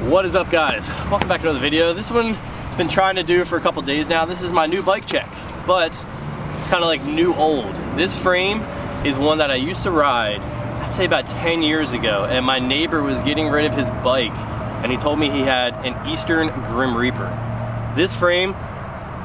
What is up, guys? Welcome back to another video. This one I've been trying to do for a couple days now. This is my new bike check, but it's kind of like new old. This frame is one that I used to ride, I'd say about 10 years ago, and my neighbor was getting rid of his bike and he told me he had an Eastern Grim Reaper. This frame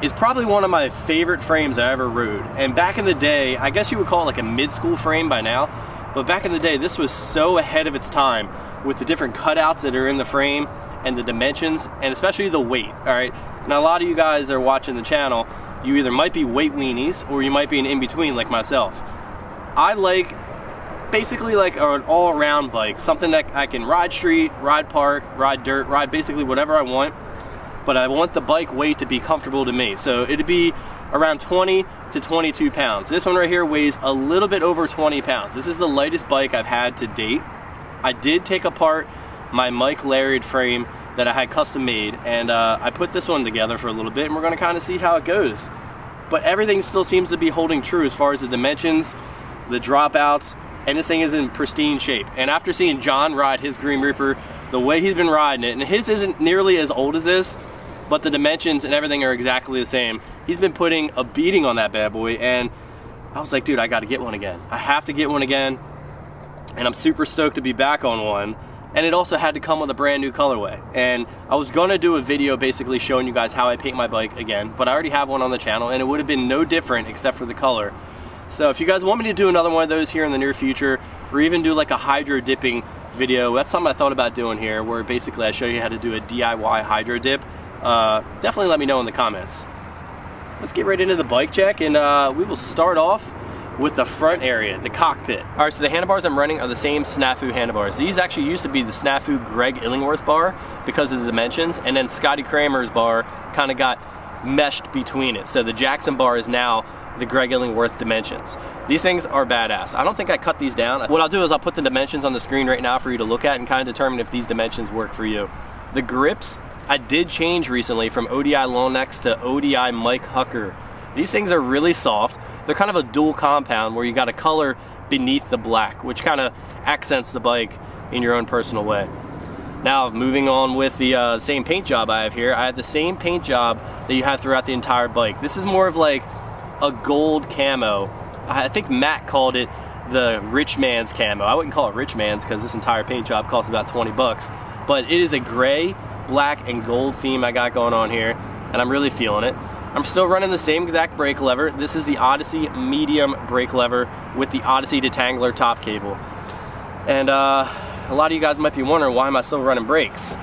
is probably one of my favorite frames I ever rode, and back in the day, I guess you would call it like a mid-school frame by now, but back in the day this was so ahead of its time with the different cutouts that are in the frame and the dimensions, and especially the weight. All right, now a lot of you guys that are watching the channel, you either might be weight weenies or you might be an in-between like myself. I like basically like an all-around bike, something that I can ride street, ride park, ride dirt, ride basically whatever I want, but I want the bike weight to be comfortable to me. So it'd be around 20 to 22 pounds. This one right here weighs a little bit over 20 pounds. This is the lightest bike I've had to date. I did take apart my Mike Lariat frame that I had custom made, and I put this one together for a little bit, and we're gonna kind of see how it goes. But everything still seems to be holding true as far as the dimensions, the dropouts, and this thing is in pristine shape. And after seeing John ride his Grim Reaper, the way he's been riding it, and his isn't nearly as old as this, but the dimensions and everything are exactly the same. He's been putting a beating on that bad boy, and I was like, dude, I gotta get one again. I have to get one again, and I'm super stoked to be back on one. And it also had to come with a brand new colorway. And I was gonna do a video basically showing you guys how I paint my bike again, but I already have one on the channel, and it would have been no different except for the color. So if you guys want me to do another one of those here in the near future, or even do like a hydro dipping video, that's something I thought about doing here, where basically I show you how to do a DIY hydro dip. Definitely let me know in the comments. Let's get right into the bike check, and we will start off with the front area, the cockpit. All right, so the handlebars I'm running are the same Snafu handlebars. These actually used to be the Snafu Greg Illingworth bar because of the dimensions, and then Scotty Kramer's bar kind of got meshed between it. So the Jackson bar is now the Greg Illingworth dimensions. These things are badass. I don't think I cut these down. What I'll do is I'll put the dimensions on the screen right now for you to look at and kind of determine if these dimensions work for you. The grips, I did change recently from ODI Long Necks to ODI Mike Hucker. These things are really soft. They're kind of a dual compound where you got a color beneath the black, which kind of accents the bike in your own personal way. Now, moving on with the same paint job I have here, I have the same paint job that you have throughout the entire bike. This is more of like a gold camo. I think Matt called it the rich man's camo. I wouldn't call it rich man's because this entire paint job costs about 20 bucks. But it is a gray, black, and gold theme I got going on here, and I'm really feeling it. I'm still running the same exact brake lever. This is the Odyssey medium brake lever with the Odyssey detangler top cable. And a lot of you guys might be wondering, why am I still running brakes?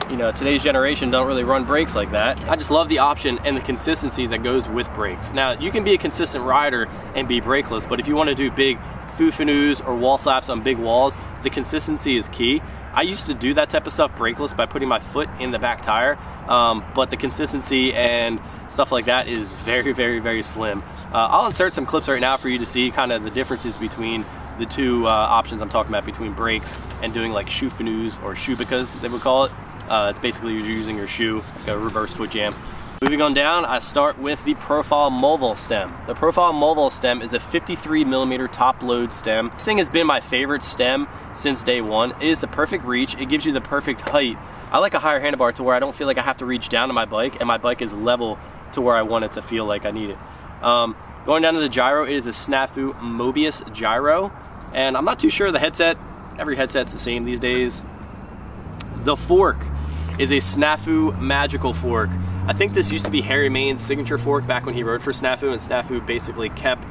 You know, today's generation don't really run brakes like that. I just love the option and the consistency that goes with brakes. Now, you can be a consistent rider and be brakeless, but if you want to do big foo-fanoos or wall slaps on big walls, the consistency is key. I used to do that type of stuff brakeless by putting my foot in the back tire, but the consistency and stuff like that is very, very, very slim. I'll insert some clips right now for you to see kind of the differences between the two options I'm talking about, between brakes and doing like shoe-fanoos or shoe-bicas, they would call it. It's basically you're using your shoe, like a reverse foot jam. Moving on down, I start with the Profile Mobile stem. The Profile Mobile stem is a 53mm top load stem. This thing has been my favorite stem since day one. It is the perfect reach. It gives you the perfect height. I like a higher handlebar to where I don't feel like I have to reach down to my bike, and my bike is level to where I want it to feel like I need it. Going down to the gyro, it is a Snafu Mobius gyro, and I'm not too sure of the headset. Every headset's the same these days. The fork is a Snafu Magical fork. I think this used to be Harry Main's signature fork back when he rode for Snafu, and Snafu basically kept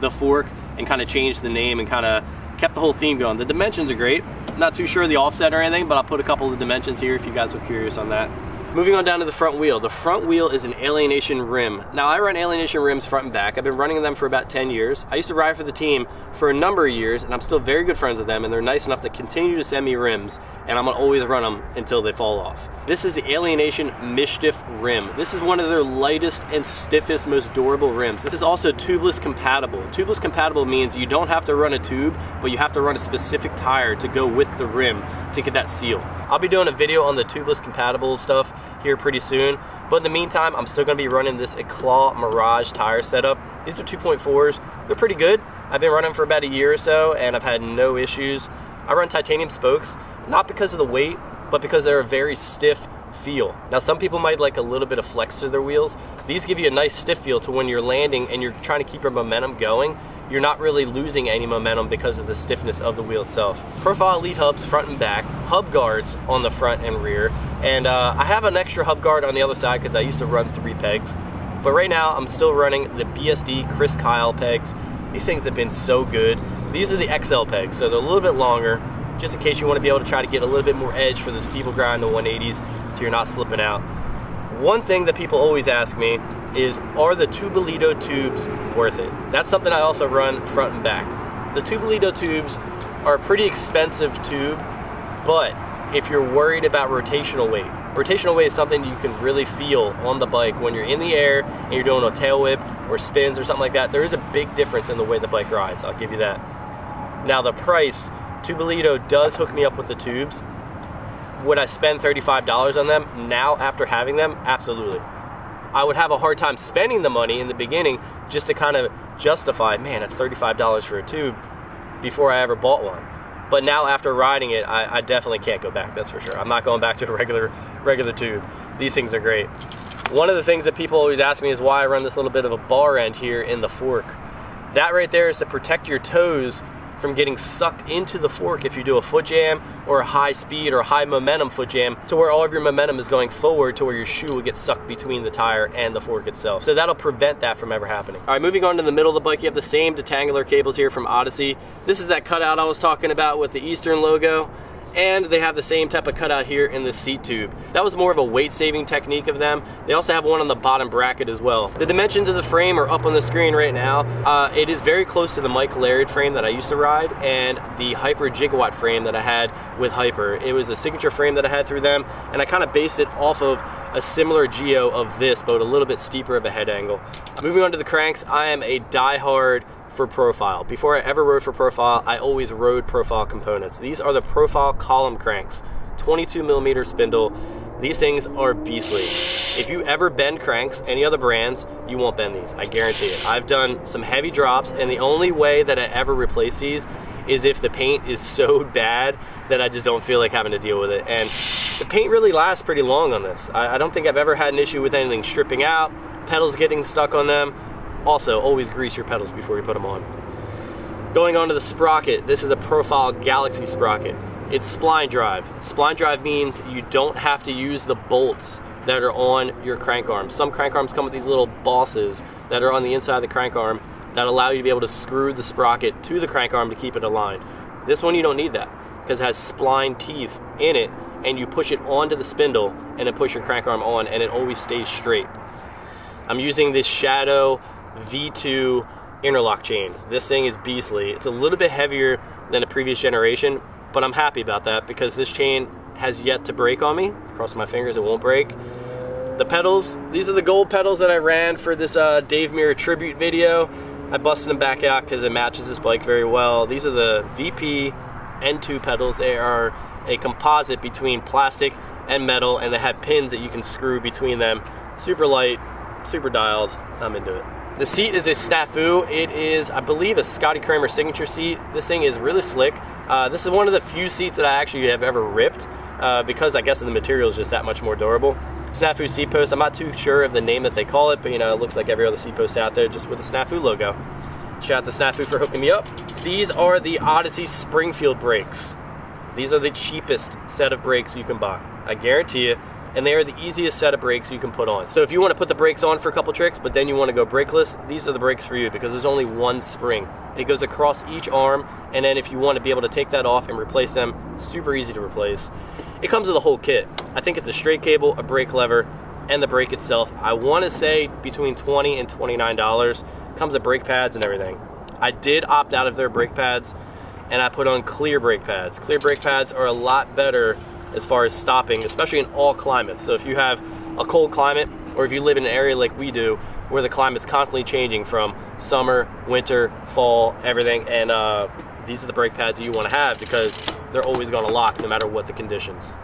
the fork and kind of changed the name and kind of kept the whole theme going. The dimensions are great. Not too sure of the offset or anything, but I'll put a couple of the dimensions here if you guys are curious on that. Moving on down to the front wheel. The front wheel is an Alienation rim. Now, I run Alienation rims front and back. I've been running them for about 10 years. I used to ride for the team for a number of years, and I'm still very good friends with them, and they're nice enough to continue to send me rims, and I'm gonna always run them until they fall off. This is the Alienation Mischief rim. This is one of their lightest and stiffest, most durable rims. This is also tubeless compatible. Tubeless compatible means you don't have to run a tube, but you have to run a specific tire to go with the rim to get that seal. I'll be doing a video on the tubeless compatible stuff here pretty soon, but in the meantime, I'm still gonna be running this Eclat Mirage tire setup. These are 2.4s. They're pretty good. I've been running for about a year or so, and I've had no issues. I run titanium spokes, not because of the weight, but because they're a very stiff feel. Now some people might like a little bit of flex to their wheels. These give you a nice stiff feel to when you're landing and you're trying to keep your momentum going. You're not really losing any momentum because of the stiffness of the wheel itself. Profile Elite hubs front and back, hub guards on the front and rear, and I have an extra hub guard on the other side because I used to run 3 pegs. But right now I'm still running the BSD Chris Kyle pegs. These things have been so good. These are the XL pegs, so they're a little bit longer, just in case you want to be able to try to get a little bit more edge for this feeble grind to 180s so you're not slipping out. One thing that people always ask me is, are the Tubolito tubes worth it? That's something I also run front and back. The Tubolito tubes are a pretty expensive tube, but if you're worried about rotational weight is something you can really feel on the bike when you're in the air and you're doing a tail whip or spins or something like that. There is a big difference in the way the bike rides, I'll give you that. Now the price, Tubolito does hook me up with the tubes. Would I spend $35 on them now after having them? Absolutely. I would have a hard time spending the money in the beginning just to kind of justify, man, it's $35 for a tube before I ever bought one. But now after riding it, I definitely can't go back, that's for sure. I'm not going back to a regular tube. These things are great. One of the things that people always ask me is why I run this little bit of a bar end here in the fork. That right there is to protect your toes from getting sucked into the fork if you do a foot jam or a high speed or high momentum foot jam, to where all of your momentum is going forward to where your shoe will get sucked between the tire and the fork itself. So that'll prevent that from ever happening. All right, moving on to the middle of the bike, you have the same detangular cables here from Odyssey. This is that cutout I was talking about with the Eastern logo. And they have the same type of cutout here in the seat tube. That was more of a weight saving technique of them. They also have one on the bottom bracket as well. The dimensions of the frame are up on the screen right now. It is very close to the Mike Laird frame that I used to ride and the Hyper Gigawatt frame that I had with Hyper. It was a signature frame that I had through them, and I kind of based it off of a similar geo of this, but a little bit steeper of a head angle. Moving on to the cranks, I am a diehard for Profile. Before I ever rode for Profile, I always rode Profile components. These are the Profile column cranks, 22mm spindle. These things are beastly. If you ever bend cranks, any other brands, you won't bend these, I guarantee it. I've done some heavy drops, and the only way that I ever replace these is if the paint is so bad that I just don't feel like having to deal with it. And the paint really lasts pretty long on this. I don't think I've ever had an issue with anything stripping out, pedals getting stuck on them. Also, always grease your pedals before you put them on. Going on to the sprocket, this is a Profile Galaxy sprocket. It's spline drive. Spline drive means you don't have to use the bolts that are on your crank arm. Some crank arms come with these little bosses that are on the inside of the crank arm that allow you to be able to screw the sprocket to the crank arm to keep it aligned. This one you don't need that because it has spline teeth in it, and you push it onto the spindle and then push your crank arm on, and it always stays straight. I'm using this Shadow V2 interlock chain. This thing is beastly. It's a little bit heavier than a previous generation, but I'm happy about that because this chain has yet to break on me. Cross my fingers, it won't break. The pedals, these are the gold pedals that I ran for this Dave Mirra tribute video. I busted them back out because it matches this bike very well. These are the VP N2 pedals. They are a composite between plastic and metal, and they have pins that you can screw between them. Super light, super dialed. I'm into it. The seat is a Snafu. It is, I believe, a Scotty Kramer signature seat. This thing is really slick. This is one of the few seats that I actually have ever ripped because I guess the material is just that much more durable. Snafu seat post, I'm not too sure of the name that they call it, but you know, it looks like every other seat post out there just with the Snafu logo. Shout out to Snafu for hooking me up. These are the Odyssey Springfield brakes. These are the cheapest set of brakes you can buy, I guarantee you. And they are the easiest set of brakes you can put on. So if you want to put the brakes on for a couple tricks, but then you want to go brakeless, these are the brakes for you because there's only one spring. It goes across each arm, and then if you want to be able to take that off and replace them, super easy to replace. It comes with a whole kit. I think it's a straight cable, a brake lever, and the brake itself. I want to say between $20 and $29. Comes with brake pads and everything. I did opt out of their brake pads, and I put on clear brake pads. Clear brake pads are a lot better as far as stopping, especially in all climates. So if you have a cold climate, or if you live in an area like we do, where the climate's constantly changing from summer, winter, fall, everything, and these are the brake pads that you want to have because they're always going to lock no matter what the conditions.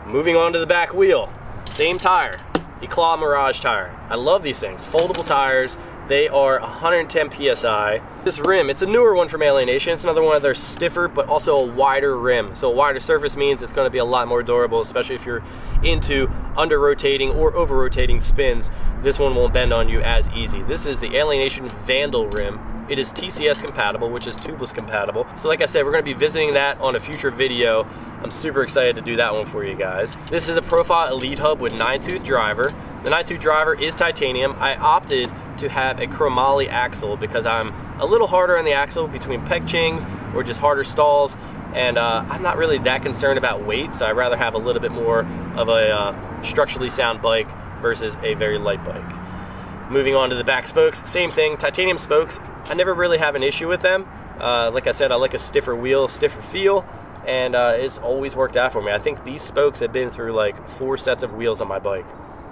Moving on to the back wheel, same tire, Eclat Mirage tire. I love these things, foldable tires. They are 110 PSI. This rim, it's a newer one from Alienation. It's another one of their stiffer, but also a wider rim. So a wider surface means it's gonna be a lot more durable, especially if you're into under-rotating or over-rotating spins. This one won't bend on you as easy. This is the Alienation Vandal rim. It is TCS compatible, which is tubeless compatible. So like I said, we're gonna be visiting that on a future video. I'm super excited to do that one for you guys. This is a Profile Elite hub with 9-tooth driver. The 9-tooth driver is titanium. I opted to have a chromoly axle because I'm a little harder on the axle between peg chings or just harder stalls, and I'm not really that concerned about weight, so I'd rather have a little bit more of a structurally sound bike versus a very light bike. Moving on to the back spokes, same thing, titanium spokes. I never really have an issue with them. Like I said, I like a stiffer wheel, stiffer feel, and it's always worked out for me. I think these spokes have been through like 4 sets of wheels on my bike.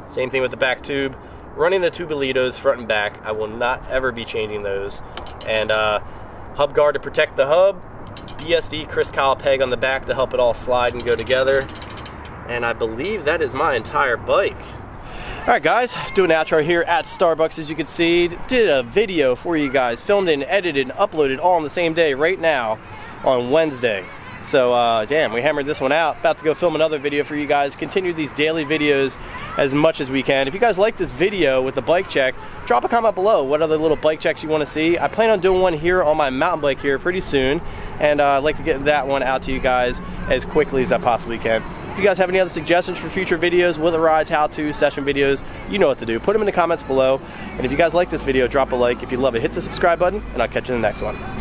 Same thing with the back tube. Running the Tubolitos front and back, I will not ever be changing those. And hub guard to protect the hub, BSD Chris Kyle peg on the back to help it all slide and go together. And I believe that is my entire bike. All right guys, doing an outro here at Starbucks. As you can see, did a video for you guys, filmed and edited and uploaded all on the same day right now on Wednesday. So damn, we hammered this one out. About to go film another video for you guys, continue these daily videos as much as we can. If you guys like this video with the bike check, drop a comment below what other little bike checks you want to see. I plan on doing one here on my mountain bike here pretty soon, and I'd like to get that one out to you guys as quickly as I possibly can. If you guys have any other suggestions for future videos, whether rides, how-to, session videos, you know what to do. Put them in the comments below. And if you guys like this video, drop a like. If you love it, hit the subscribe button, and I'll catch you in the next one.